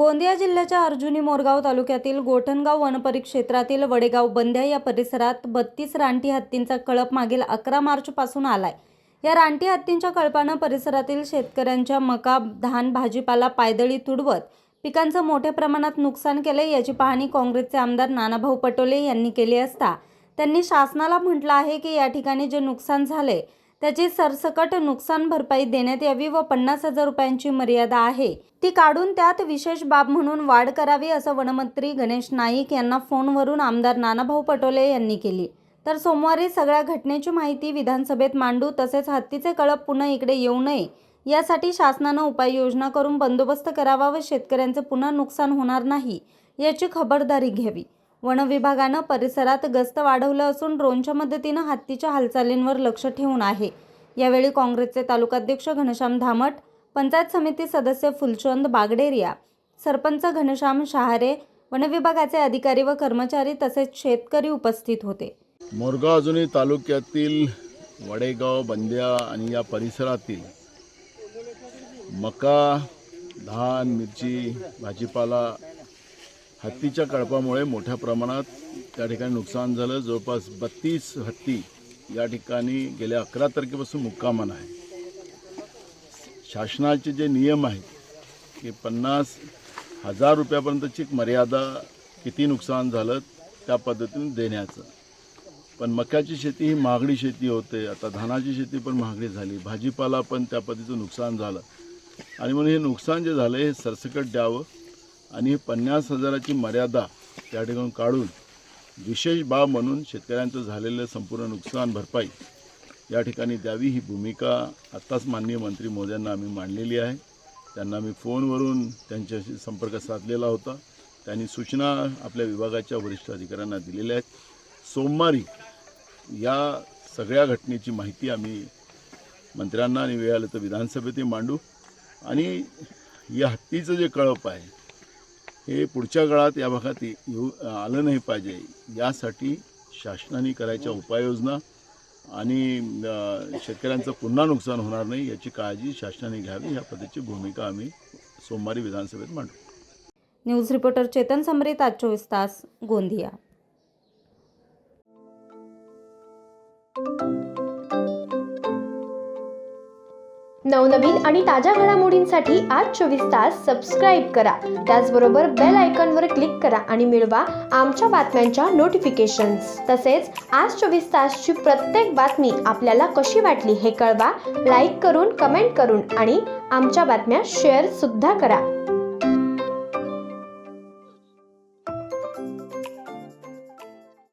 गोंदिया जिल्ह्याच्या अर्जुनी मोरगाव तालुक्यातील गोठणगाव वनपरिक्षेत्रातील वडेगाव बंद्या या परिसरात 32 रानटी हत्तींचा कळप मागील 11 मार्चपासून आलाय। या रानटी हत्तींच्या कळपानं परिसरातील शेतकऱ्यांच्या मका, धान, भाजीपाला पायदळी तुडवत पिकांचं मोठ्या प्रमाणात नुकसान केले। याची पाहणी काँग्रेसचे आमदार नानाभाऊ पटोले यांनी केली असता त्यांनी शासनाला म्हटलं आहे की या ठिकाणी जे नुकसान झाले त्याची सरसकट नुकसान भरपाई देण्यात यावी व 50,000 रुपयांची मर्यादा आहे ती काढून त्यात विशेष बाब म्हणून वाढ करावी असं वनमंत्री गणेश नाईक यांना फोनवरून आमदार नानाभाऊ पटोले यांनी केली। तर सोमवारी सगळ्या घटनेची माहिती विधानसभेत मांडू तसेच हत्तीचे कळप पुन्हा इकडे येऊ नये यासाठी शासनानं उपाययोजना करून बंदोबस्त करावा व शेतकऱ्यांचे पुन्हा नुकसान होणार नाही याची खबरदारी घ्यावी। वन विभागानं परिसरात गस्त वाढवलं असून ड्रोनच्या मदतीनं हत्तीच्या हालचालींवर लक्ष ठेवून आहे। यावेळी काँग्रेसचे तालुकाध्यक्ष घनश्याम धामट, पंचायत समिती सदस्य फुलचंद बागडेरिया, सरपंच घनश्याम शहारे, वन विभागाचे अधिकारी व कर्मचारी तसेच शेतकरी उपस्थित होते। मोरगाव अर्जुनी तालुक्यातील वडेगाव बंद्या आणि या परिसरातील मका, धान, मिरची, भाजीपाला हत्तीच्या कळपामुळे मोठ्या प्रमाणात त्या ठिकाणी नुकसान झालं। जवळपास 32 हत्ती या ठिकाणी गेल्या 11 तारखेपासून मुक्कामान आहे। शासनाचे जे नियम आहेत की 50,000 रुपयापर्यंतची मर्यादा किती नुकसान झालं त्या पद्धतीने देण्याचं, पण मक्याची शेती ही महागडी शेती होते, आता धानाची शेती पण महागडी झाली, भाजीपाला पण त्या पद्धतीचं नुकसान झालं आणि म्हणून हे नुकसान जे झालं हे सरसकट द्यावं आणि 50,000ची मर्यादा त्या ठिकाणी काढून विशेष बाब म्हणून शेतकऱ्यांचं झालेलं संपूर्ण नुकसान भरपाई या ठिकाणी द्यावी ही भूमिका आत्ताच माननीय मंत्री महोदयांना आम्ही मांडलेली आहे। त्यांना मी फोनवरून त्यांच्याशी संपर्क साधलेला होता। त्यांनी सूचना आपल्या विभागाच्या वरिष्ठ अधिकाऱ्यांना दिलेल्या आहेत। सोमवारी या सगळ्या घटनेची माहिती आम्ही मंत्र्यांना आणि वेळ आलं तर विधानसभेतही मांडू आणि या हत्तीचं जे कळप आहे हे पुढच्या काळात या भागात येऊ आलं नाही पाहिजे यासाठी शासनाने करायच्या उपाययोजना आणि शेतकऱ्यांचं पुन्हा नुकसान होणार नाही याची काळजी शासनाने घ्यावी या पद्धतीची भूमिका आम्ही सोमवारी विधानसभेत मांडू। न्यूज रिपोर्टर चेतन समरीत, आज 24 तास, गोंदिया। नवनवीन आणि ताज्या घडामोडींसाठी आज 24 तास सबस्क्राईब करा। त्याचबरोबर बेल आयकॉनवर क्लिक करा आणि मिळवा आमच्या बातम्यांच्या नोटिफिकेशन्स। तसेच आज 24 तासची प्रत्येक बातमी आपल्याला कशी वाटली हे कळवा, लाईक करून, कमेंट करून आणि आमच्या बातम्या शेअर सुद्धा करा।